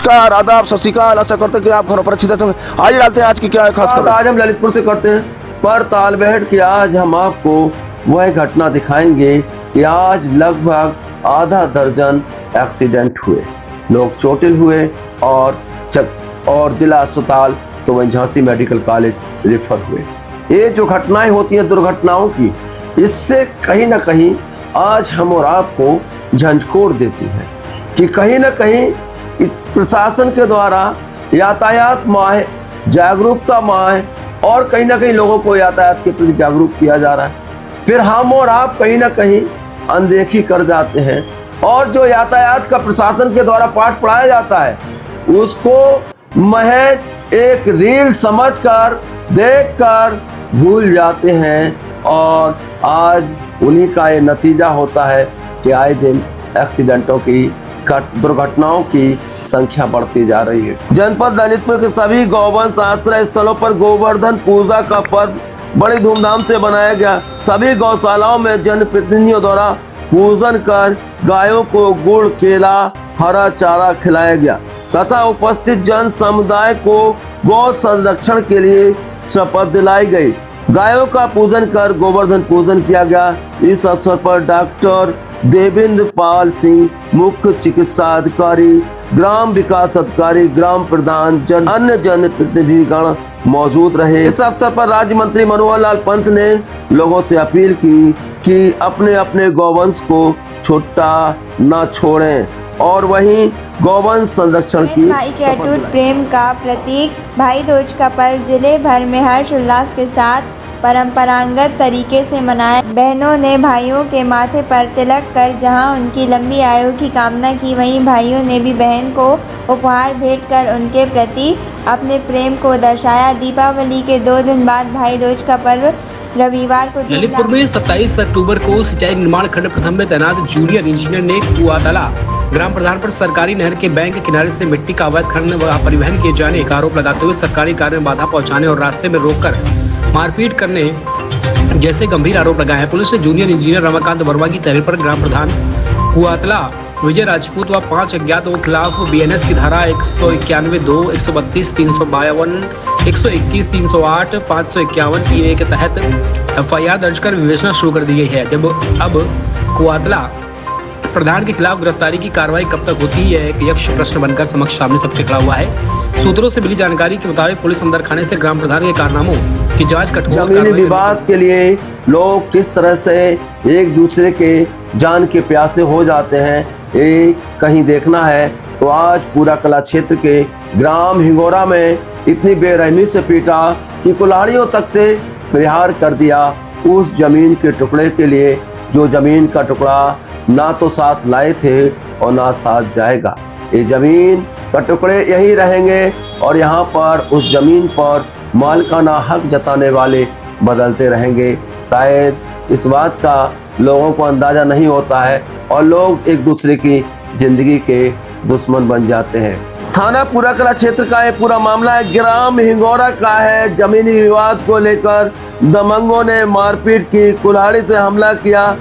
नमस्कार, आदाब, सत श्री अकाल। आशा करते हैं कि आप घरों पर अच्छी तरह से। आज डालते हैं आज की क्या है खास खबर। आज हम ललितपुर से करते हैं पर तालबेहट की। आज हम आपको वह घटना दिखाएंगे कि आज लगभग आधा दर्जन एक्सीडेंट हुए, लोग चोटिल हुए और जिला अस्पताल तो वहीं झांसी मेडिकल कॉलेज रेफर हुए। ये जो घटनाएं होती हैं दुर्घटनाओं की, इससे कहीं ना कहीं आज हम और आपको झंझोर देती हैं कि कहीं ना कहीं प्रशासन के द्वारा यातायात माह, जागरूकता माह और कहीं ना कहीं लोगों को यातायात के प्रति जागरूक किया जा रहा है। फिर हम और आप कहीं ना कहीं अनदेखी कर जाते हैं और जो यातायात का प्रशासन के द्वारा पाठ पढ़ाया जाता है उसको महज एक रील समझकर देखकर भूल जाते हैं और आज उन्हीं का ये नतीजा होता है कि आए दिन एक्सीडेंटों की दुर्घटनाओं की संख्या बढ़ती जा रही है। जनपद ललितपुर के सभी गौवंश आश्रय स्थलों पर गोवर्धन पूजा का पर्व बड़ी धूमधाम से मनाया गया। सभी गौशालाओं में जनप्रतिनिधियों द्वारा पूजन कर गायों को गुड़, केला, हरा चारा खिलाया गया तथा उपस्थित जन समुदाय को गौ संरक्षण के लिए शपथ दिलाई गई। गायों का पूजन कर गोवर्धन पूजन किया गया। इस अवसर पर डॉक्टर देवेंद्र पाल सिंह, मुख्य चिकित्सा अधिकारी, ग्राम विकास अधिकारी, ग्राम प्रधान, अन्य जनप्रतिनिधिगण मौजूद रहे। इस अवसर पर राज्य मंत्री मनोहर लाल पंत ने लोगों से अपील की कि अपने अपने गौवंश को छुट्टा न छोड़ें और वहीं गौवंश संरक्षण की भाई के अटूट प्रेम का प्रतीक भाई दूज का पर्व जिले भर में हर्ष उल्लास के साथ परंपरागत तरीके से मनाया। बहनों ने भाइयों के माथे पर तिलक कर जहां उनकी लंबी आयु की कामना की, वहीं भाइयों ने भी बहन को उपहार भेंट कर उनके प्रति अपने प्रेम को दर्शाया। दीपावली के 2 दिन बाद भाई दूज का पर्व रविवार को ललितपुर में 27 अक्टूबर को सिंचाई निर्माण खंड प्रथम में तैनात जूनियर इंजीनियर ने कुआतला ग्राम प्रधान पर सरकारी नहर के बैंक के किनारे से मिट्टी का अवैध खनन व परिवहन किए जाने का आरोप लगाते हुए सरकारी कार्य में बाधा पहुंचाने और रास्ते में रोककर मारपीट करने जैसे गंभीर आरोप लगाए हैं। पुलिस ने जूनियर इंजीनियर रमाकांत वर्मा की तहरीर पर ग्राम प्रधान कुआतला विजय राजपूत व 5 अज्ञातों के खिलाफ बीएनएस की धारा 191(2), 132, 352, 121, 308, 551 3A के तहत एफआईआर दर्ज कर विवेचना शुरू कर दी गई है। जब अब कुआतला प्रधान के खिलाफ गिरफ्तारी की कार्रवाई कब तक होती है, एक यक्ष प्रश्न बनकर समक्ष सामने सबसे खड़ा हुआ है। सूत्रों से मिली जानकारी के मुताबिक पुलिस अंदर खाने से ग्राम प्रधान के कारनामों की जांच कठोर जमीनी विवाद के लिए लोग किस तरह से एक दूसरे के जान के प्यासे हो जाते हैं, ये कहीं देखना है तो आज पूरा कला क्षेत्र के ग्राम हिंगोरा में इतनी बेरहमी से पीटा कि कुल्हाड़ियों तक से प्रहार कर दिया उस जमीन के टुकड़े के लिए जो जमीन का टुकड़ा ना तो साथ लाए थे और ना साथ जाएगा। ये जमीन का टुकड़े यही रहेंगे और यहाँ पर उस जमीन पर मालिकाना हक जताने वाले बदलते रहेंगे। शायद इस बात का लोगों को अंदाजा नहीं होता है और लोग एक दूसरे की जिंदगी के दुश्मन बन जाते हैं। थाना पूरा कला क्षेत्र का ये पूरा मामला है, ग्राम हिंगोरा का है। जमीनी विवाद को लेकर दबंगों ने मारपीट की, कुल्हाड़ी से हमला किया।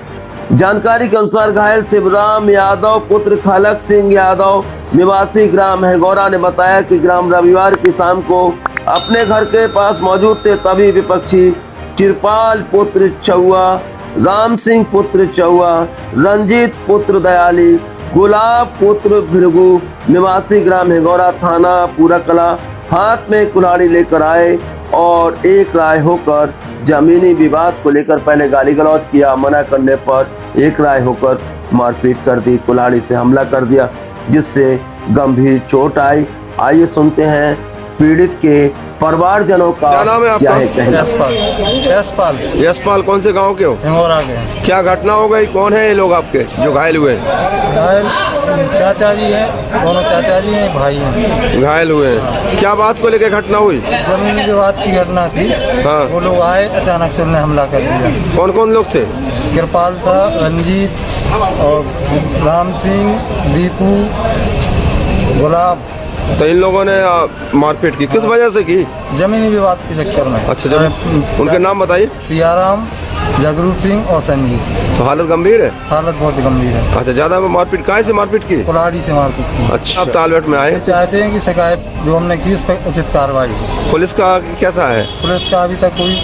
जानकारी के अनुसार घायल शिवराम यादव पुत्र खलक सिंह यादव निवासी ग्राम हिंगोरा ने बताया कि ग्राम रविवार की शाम को अपने घर के पास मौजूद थे, तभी विपक्षी कृपाल पुत्र चौआ, राम सिंह पुत्र चौआ, रंजीत पुत्र दयाली, गुलाब पुत्र भृगु निवासी ग्राम हिंगोरा थाना पूरा कला हाथ में कुल्हाड़ी लेकर आए और एक राय होकर जमीनी विवाद को लेकर पहले गाली गलौज किया, मना करने पर एक राय होकर मारपीट कर दी, कुल्हाड़ी से हमला कर दिया जिससे गंभीर चोट आई। आइए सुनते हैं पीड़ित के परिवारजनों का क्या है कहना। यशपाल। यशपाल कौन से गांव के हो? हिंगोरा के। क्या घटना हो गई? कौन है ये लोग आपके जो घायल हुए? घायल चाचा जी हैं, दोनों चाचा जी हैं, भाई हैं। घायल हुए हैं, क्या बात को लेकर घटना हुई? जमीनी विवाद की घटना थी। हाँ। वो लोग आए, अचानक से उन्हें हमला कर दिया। कौन कौन लोग थे? कृपाल था, रंजीत और राम सिंह, दीपू, गुलाब तो इन लोगों ने मारपीट की किस वजह से की? जमीनी विवाद के चक्कर में। अच्छा, जब उनके नाम बताइए। सियाराम, जगरूप सिंह और संजीव। तो हालत गंभीर है? हालत बहुत गंभीर है। अच्छा, ज्यादा मारपीट काहे से मारपीट की? कुल्हाड़ी से मारपीट की। अच्छा, आप तालबेट में आए? ये चाहते हैं कि शिकायत जो हमने की उस पर उचित कार्रवाई हो। पुलिस का कैसा है? पुलिस का अभी तक कोई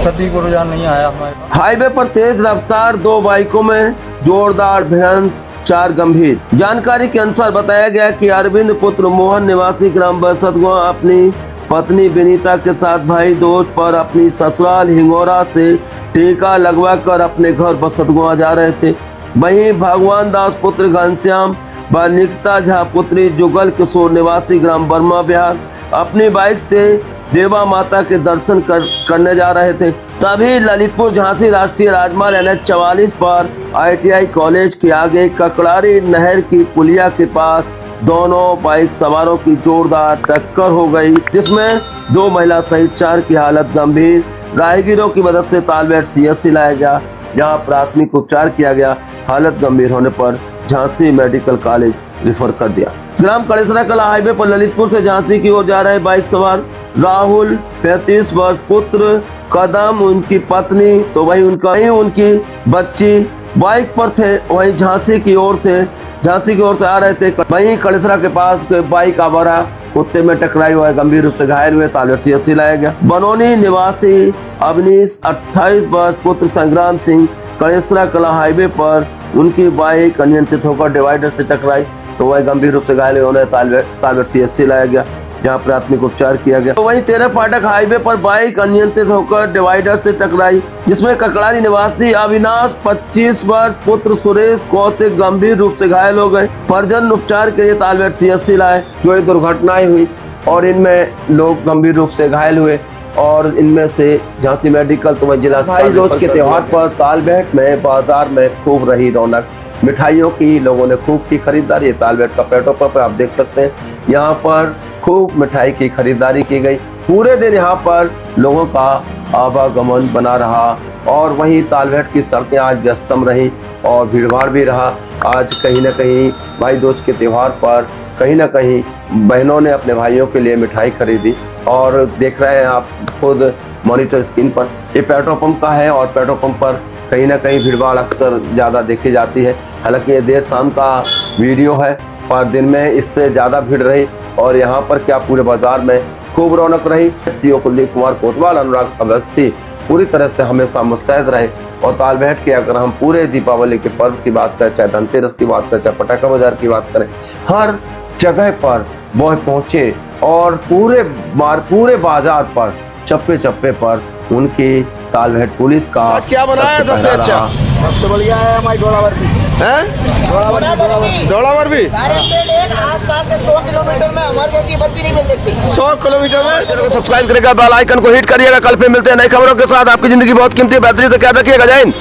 सभी को रुझान नहीं आया हमारे पास। हाईवे पर तेज रफ्तार 2 बाइकों में जोरदार भिड़ंत, 4 गंभीर। जानकारी के अनुसार बताया गया कि अरविंद पुत्र मोहन निवासी ग्राम बसतगुआ अपनी पत्नी विनीता के साथ भाई दूज पर अपनी ससुराल हिंगोरा से टीका लगवा कर अपने घर बसतगुआ जा रहे थे। वहीं भगवान दास पुत्र घनश्याम व निकिता झा पुत्री जुगल किशोर निवासी ग्राम बर्मा बिहार अपनी बाइक से देवा माता के दर्शन करने जा रहे थे। तभी ललितपुर झांसी राष्ट्रीय राजमार्ग NH 44 पर ITI कॉलेज के आगे ककड़ारी नहर की पुलिया के पास दोनों बाइक सवारों की जोरदार टक्कर हो गई, जिसमें 2 महिला सहित 4 की हालत गंभीर। राहगीरों की मदद से तालबेट CSC लाया गया, जहां प्राथमिक उपचार किया गया। हालत गंभीर होने पर झांसी मेडिकल कॉलेज रेफर कर दिया। ग्राम कड़ेसरा कला हाईवे पर ललितपुर से झांसी की ओर जा रहे बाइक सवार राहुल 35 वर्ष पुत्र कदम, उनकी पत्नी तो वही उनकी बच्ची बाइक पर थे। वहीं झांसी की ओर से आ रहे थे। वहीं कड़ेसरा के पास बाइक आवारा कुत्ते में टकराई हुआ गंभीर रूप से घायल हुए, तालबेट CSC लाया गया। बनोनी निवासी अवनीश 28 वर्ष पुत्र संग्राम सिंह कड़ेसरा कला हाईवे पर उनकी बाइक अनियंत्रित होकर डिवाइडर से टकराई, तो वह गंभीर रूप से घायल हुए, उन्हें तालबेट CSC लाया गया, जहां प्राथमिक उपचार किया गया। तो वहीं 13 फाटक हाईवे पर बाइक अनियंत्रित होकर डिवाइडर से टकराई, जिसमें ककड़ारी निवासी अविनाश 25 वर्ष पुत्र सुरेश कौशिक गंभीर रूप से घायल हो गए। परिजन उपचार के लिए तालबेट CSC लाए। जो ये दुर्घटनाएं हुई और इनमें लोग गंभीर रूप से घायल हुए और इनमें से झांसी मेडिकल तो वह जिला भाई दूज के त्योहार पर तालबेट में बाजार में खूब रही रौनक। मिठाइयों की लोगों ने खूब की खरीदारी। तालबेट का पेट्रोल पंप आप देख सकते हैं, यहाँ पर खूब मिठाई की खरीदारी की गई। पूरे दिन यहाँ पर लोगों का आवागमन बना रहा और वहीं तालबेट की सड़कें आज व्यस्तम रही और भीड़भाड़ भी रहा। आज कहीं न कहीं भाई दूज के त्यौहार पर कहीं न कहीं बहनों ने अपने भाइयों के लिए मिठाई खरीदी और देख रहे हैं आप खुद मॉनिटर स्क्रीन पर। ये पेट्रोल पंप का है और पेट्रोल पंप पर कहीं ना कहीं भीड़भाड़ अक्सर ज़्यादा देखी जाती है। हालांकि ये देर शाम का वीडियो है पर दिन में इससे ज़्यादा भीड़ रही और यहाँ पर क्या पूरे बाजार में खूब रौनक रही। CO कुलदीप कुमार कोतवाल, अनुराग अवस्थी पूरी तरह से हमेशा मुस्तैद रहे। और तालबेट के अगर हम पूरे दीपावली के पर्व की बात करें, चाहे धनतेरस की बात करें, चाहे पटाखा बाजार की बात करें, हर जगह पर वह पहुँचे और पूरे बाजार पर चप्पे चप्पे पर उनकी तालबेट पुलिस का आज क्या बनाया सबसे अच्छा? सबसे बढ़िया है हमारी डोलावर भी। डोलावर भी आस-पास के 100 किलोमीटर में हमारी जैसी बर्फी नहीं मिल सकती। 100 किलोमीटर में। चैनल को सब्सक्राइब करेगा, बेल आइकन को हिट करिएगा। कल फिर मिलते हैं नई खबरों के साथ। आपकी जिंदगी बहुत कीमती है, बेहतरीन से ख्याल रखिएगा। जय हिंद।